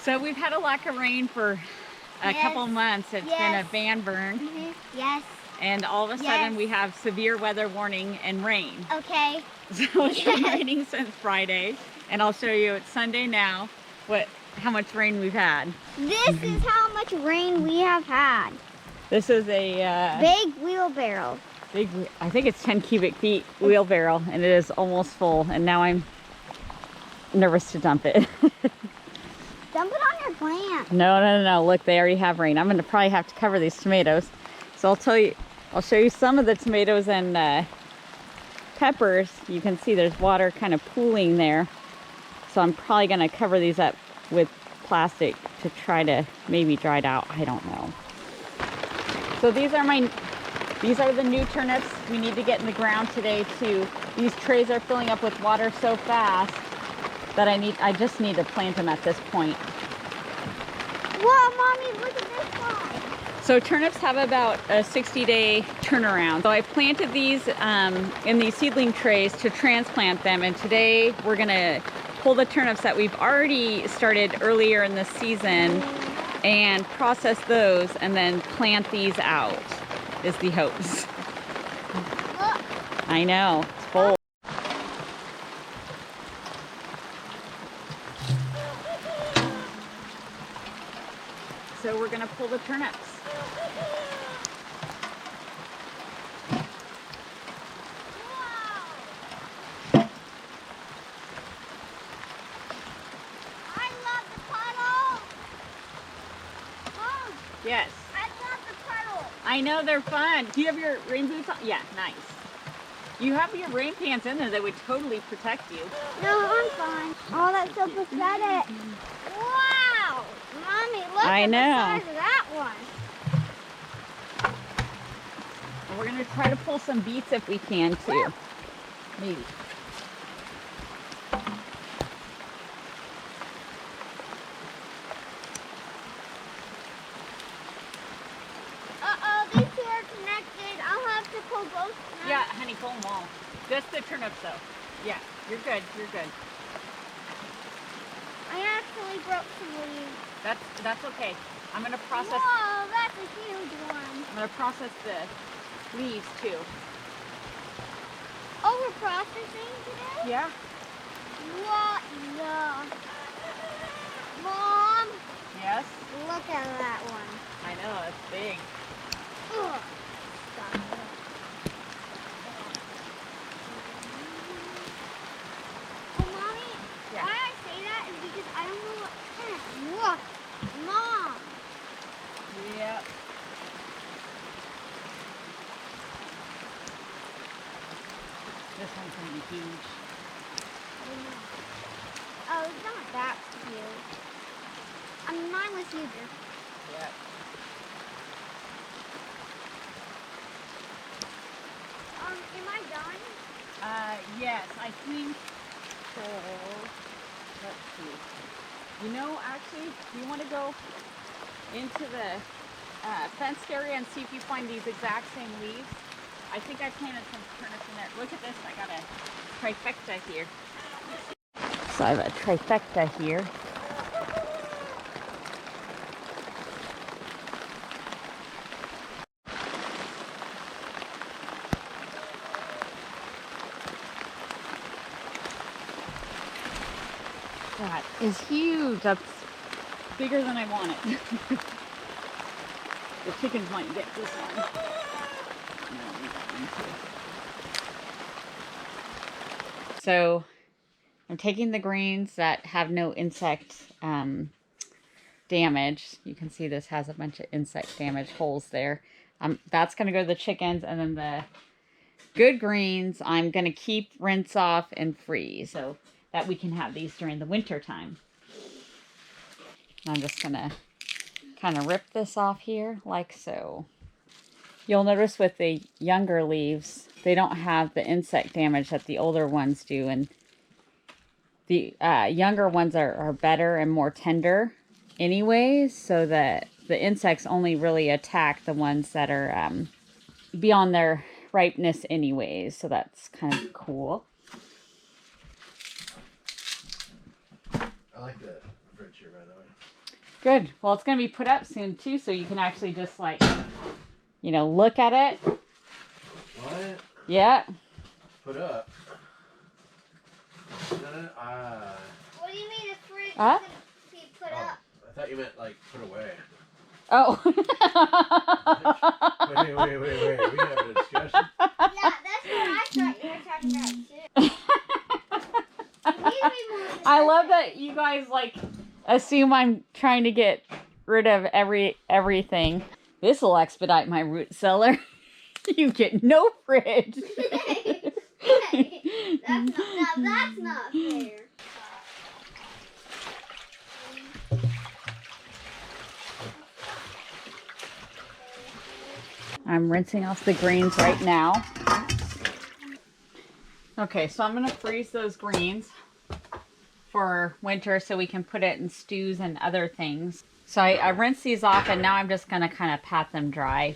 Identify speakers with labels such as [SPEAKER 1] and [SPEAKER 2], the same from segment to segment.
[SPEAKER 1] So we've had a lack of rain for a couple months. It's been a van burn.
[SPEAKER 2] Yes.
[SPEAKER 1] And all of a sudden we have severe weather warning and rain.
[SPEAKER 2] Okay.
[SPEAKER 1] So it's been raining since Friday. And I'll show you, it's Sunday now, how much rain we've had.
[SPEAKER 2] This is how much rain we have had.
[SPEAKER 1] This is a
[SPEAKER 2] big wheelbarrow.
[SPEAKER 1] I think it's 10 cubic feet wheelbarrow, and it is almost full. And now I'm nervous to dump it.
[SPEAKER 2] Dump it on your plant.
[SPEAKER 1] No. Look, they already have rain. I'm going to probably have to cover these tomatoes. So I'll show you some of the tomatoes and peppers. You can see there's water kind of pooling there. So I'm probably going to cover these up with plastic to try to maybe dry it out. I don't know. So these are the new turnips we need to get in the ground today too. These trays are filling up with water so fast that I just need to plant them at this point.
[SPEAKER 2] Whoa, Mommy, look at this one.
[SPEAKER 1] So turnips have about a 60-day turnaround. So I planted these in these seedling trays to transplant them, and today we're gonna pull the turnips that we've already started earlier in the season and process those and then plant these out is the hopes.
[SPEAKER 2] Look.
[SPEAKER 1] I know, it's full. So we're gonna pull the turnips. Yes.
[SPEAKER 2] I love the puddle.
[SPEAKER 1] I know, they're fun. Do you have your rain boots on? Yeah, nice. You have your rain pants in there that would totally protect you.
[SPEAKER 2] No, I'm fine. Oh, that's so pathetic. Wow. Mommy, look at the size of that one.
[SPEAKER 1] And we're going to try to pull some beets if we can too. Maybe.
[SPEAKER 2] These two are connected. I'll have to pull both now.
[SPEAKER 1] Yeah, honey, pull them all. Just the turnips though. Yeah, you're good, you're good.
[SPEAKER 2] I actually broke some leaves.
[SPEAKER 1] That's okay. I'm gonna process.
[SPEAKER 2] Whoa, that's a huge one.
[SPEAKER 1] I'm gonna process the leaves too.
[SPEAKER 2] Oh, we're processing today?
[SPEAKER 1] Yeah.
[SPEAKER 2] What the? Mom.
[SPEAKER 1] Yes.
[SPEAKER 2] Look at that one.
[SPEAKER 1] I know, it's big.
[SPEAKER 2] Ugh. Stop it. Oh, Mommy,
[SPEAKER 1] Yeah.
[SPEAKER 2] why I say that is because I don't know what plant. Look, Mom.
[SPEAKER 1] Yep. This one's gonna be huge.
[SPEAKER 2] Oh, it's not that huge. I mean, mine was huger.
[SPEAKER 1] Yep.
[SPEAKER 2] Am I done?
[SPEAKER 1] Yes, I think so. Let's see. You know, actually, do you want to go into the fenced area and see if you find these exact same leaves? I think I planted some turnips in there. Look at this, I got a trifecta here. So I have a trifecta here. That is huge. That's bigger than I wanted. The chickens might get this one. No, we got one too. So I'm taking the greens that have no insect damage. You can see this has a bunch of insect damage holes there. That's going to go to the chickens, and then the good greens I'm going to keep, rinse off, and freeze so that we can have these during the winter time. I'm just going to kind of rip this off here like so. You'll notice with the younger leaves, they don't have the insect damage that the older ones do, and the younger ones are better and more tender anyways, so that the insects only really attack the ones that are beyond their ripeness anyways, so that's kind of cool.
[SPEAKER 3] I like the fridge here, by the way.
[SPEAKER 1] Good. Well, it's going to be put up soon, too, so you can actually just, like, you know, look at it.
[SPEAKER 3] What?
[SPEAKER 1] Yeah.
[SPEAKER 3] Put up?
[SPEAKER 2] What do you mean the fridge
[SPEAKER 1] Huh?
[SPEAKER 2] is going to be put up?
[SPEAKER 3] I thought you meant, like, put away.
[SPEAKER 1] Oh.
[SPEAKER 3] Wait. We can have a discussion.
[SPEAKER 2] Yeah, that's what I thought you were talking about, too.
[SPEAKER 1] I love that you guys, like, assume I'm trying to get rid of everything. This will expedite my root cellar. You get no fridge.
[SPEAKER 2] That's not fair.
[SPEAKER 1] I'm rinsing off the greens right now. Okay, so I'm going to freeze those greens for winter so we can put it in stews and other things. So I rinsed these off and now I'm just going to kind of pat them dry.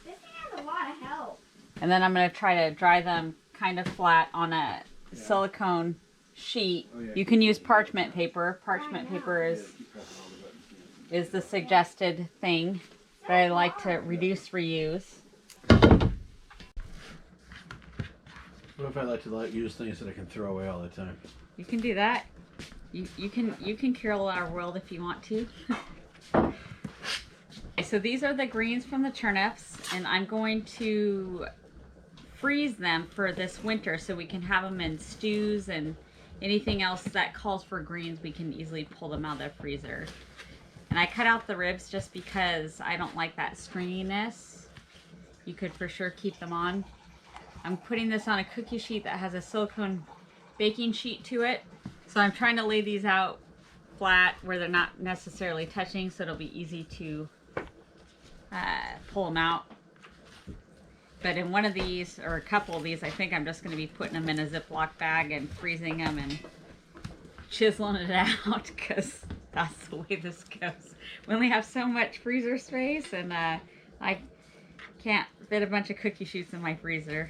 [SPEAKER 2] This thing has a lot of help.
[SPEAKER 1] And then I'm going to try to dry them kind of flat on a silicone sheet. You can use parchment paper. Parchment paper is the suggested thing, but I like to reduce, reuse.
[SPEAKER 3] What if I like to use things that I can throw away all the time?
[SPEAKER 1] You can do that. You can kill our world if you want to. So these are the greens from the turnips, and I'm going to freeze them for this winter so we can have them in stews and anything else that calls for greens. We can easily pull them out of the freezer. And I cut out the ribs just because I don't like that stringiness. You could for sure keep them on. I'm putting this on a cookie sheet that has a silicone baking sheet to it. So I'm trying to lay these out flat where they're not necessarily touching, so it'll be easy to pull them out. But in one of these, or a couple of these, I think I'm just going to be putting them in a Ziploc bag and freezing them and chiseling it out, because that's the way this goes. We only have so much freezer space, and I can't fit a bunch of cookie sheets in my freezer.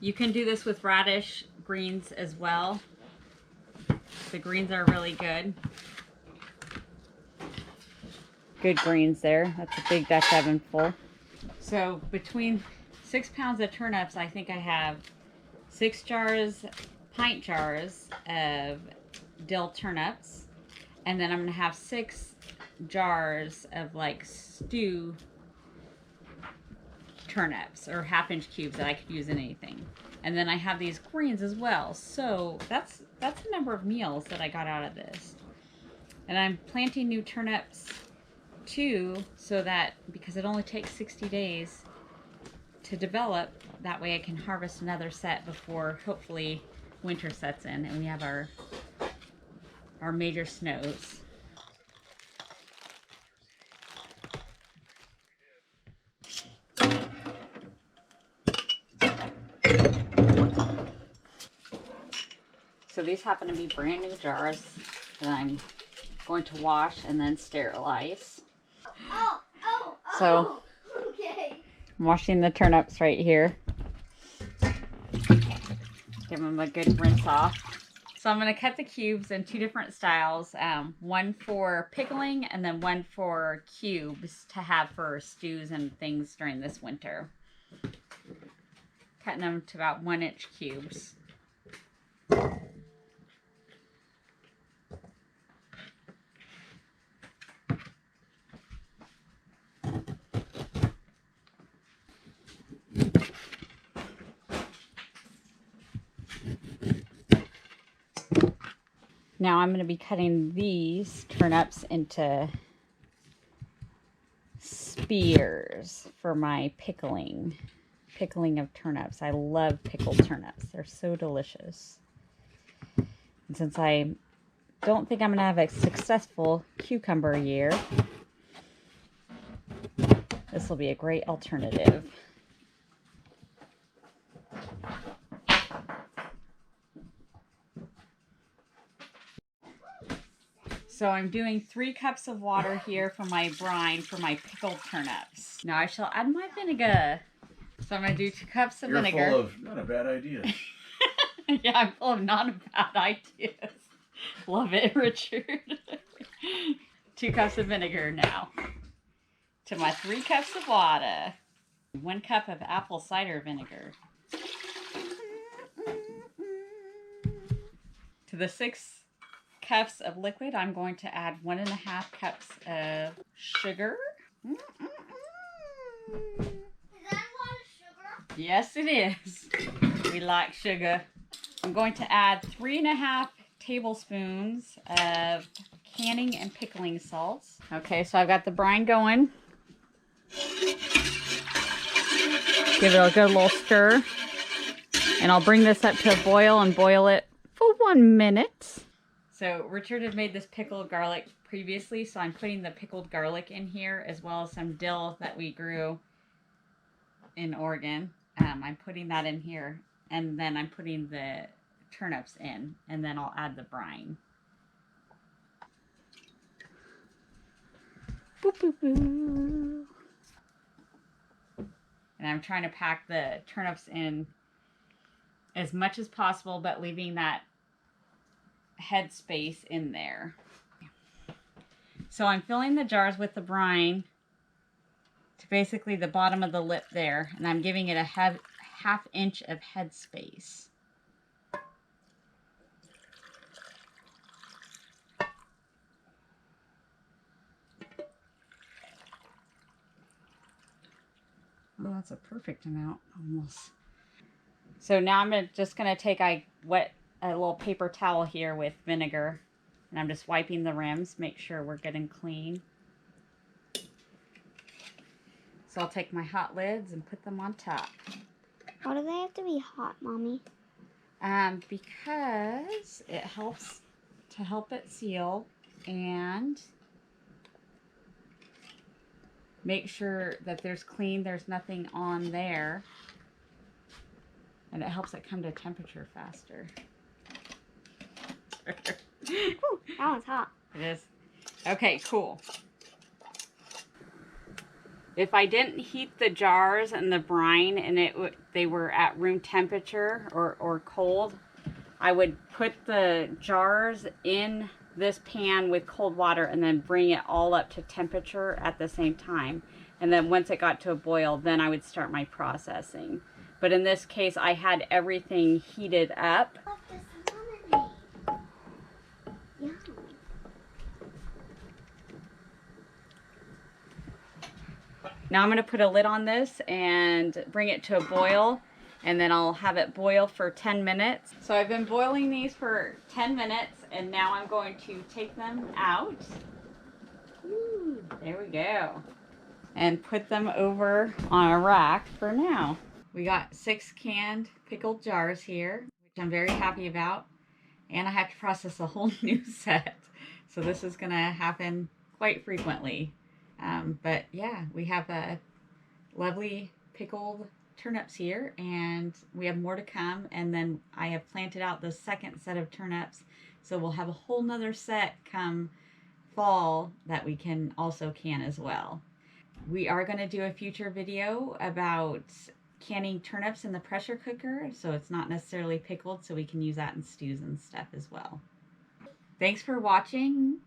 [SPEAKER 1] You can do this with radish greens as well. The greens are really good. Good greens there. That's a big Dutch oven full. So between 6 pounds of turnips, I think I have 6 pint jars of dill turnips. And then I'm going to have 6 jars of like stew turnips, or 1/2-inch cubes that I could use in anything. And then I have these greens as well. So that's a number of meals that I got out of this. And I'm planting new turnips too, so that, because it only takes 60 days to develop, that way I can harvest another set before hopefully winter sets in and we have our major snows. So these happen to be brand new jars that I'm going to wash and then sterilize. So
[SPEAKER 2] Okay.
[SPEAKER 1] I'm washing the turnips right here. Give them a good rinse off. So I'm going to cut the cubes in 2 different styles. One for pickling and then one for cubes to have for stews and things during this winter. Cutting them to about 1-inch cubes. Now I'm going to be cutting these turnips into spears for my pickling of turnips. I love pickled turnips. They're so delicious. And since I don't think I'm going to have a successful cucumber year, this will be a great alternative. So I'm doing 3 cups of water here for my brine for my pickled turnips. Now I shall add my vinegar. So I'm going to do 2 cups of vinegar.
[SPEAKER 3] You're full of not a bad idea.
[SPEAKER 1] Yeah, I'm full of not bad ideas. Love it, Richard. 2 cups of vinegar now. To my 3 cups of water. 1 cup of apple cider vinegar. To the 6 cups of liquid, I'm going to add 1.5 cups of sugar.
[SPEAKER 2] Is that a lot of sugar?
[SPEAKER 1] Yes, it is. We like sugar. I'm going to add 3.5 tablespoons of canning and pickling salts. Okay, so I've got the brine going. Give it a good little stir. And I'll bring this up to a boil and boil it for 1 minute. So Richard had made this pickled garlic previously, so I'm putting the pickled garlic in here as well as some dill that we grew in Oregon. I'm putting that in here, and then I'm putting the turnips in, and then I'll add the brine. Boop, boop, boop. And I'm trying to pack the turnips in as much as possible, but leaving that head space in there. So I'm filling the jars with the brine to basically the bottom of the lip there, and I'm giving it a half inch of head space. Oh, that's a perfect amount, almost. So now I'm just going to take, I wet a little paper towel here with vinegar, and I'm just wiping the rims, make sure we're good and clean. So I'll take my hot lids and put them on top.
[SPEAKER 2] Why do they have to be hot, Mommy?
[SPEAKER 1] Because it helps to help it seal, and make sure that there's nothing on there, and it helps it come to temperature faster.
[SPEAKER 2] Ooh, that one's hot.
[SPEAKER 1] It is. Okay, cool. If I didn't heat the jars and the brine and they were at room temperature or cold, I would put the jars in this pan with cold water and then bring it all up to temperature at the same time. And then once it got to a boil, then I would start my processing. But in this case, I had everything heated up. Now I'm going to put a lid on this and bring it to a boil, and then I'll have it boil for 10 minutes. So I've been boiling these for 10 minutes, and now I'm going to take them out. Ooh, there we go. And put them over on a rack for now. We got 6 canned pickled jars here, which I'm very happy about. And I have to process a whole new set. So this is going to happen quite frequently. But yeah, we have a lovely pickled turnips here, and we have more to come. And then I have planted out the second set of turnips, so we'll have a whole nother set come fall that we can also can as well. We are going to do a future video about canning turnips in the pressure cooker, so it's not necessarily pickled, so we can use that in stews and stuff as well. Thanks for watching.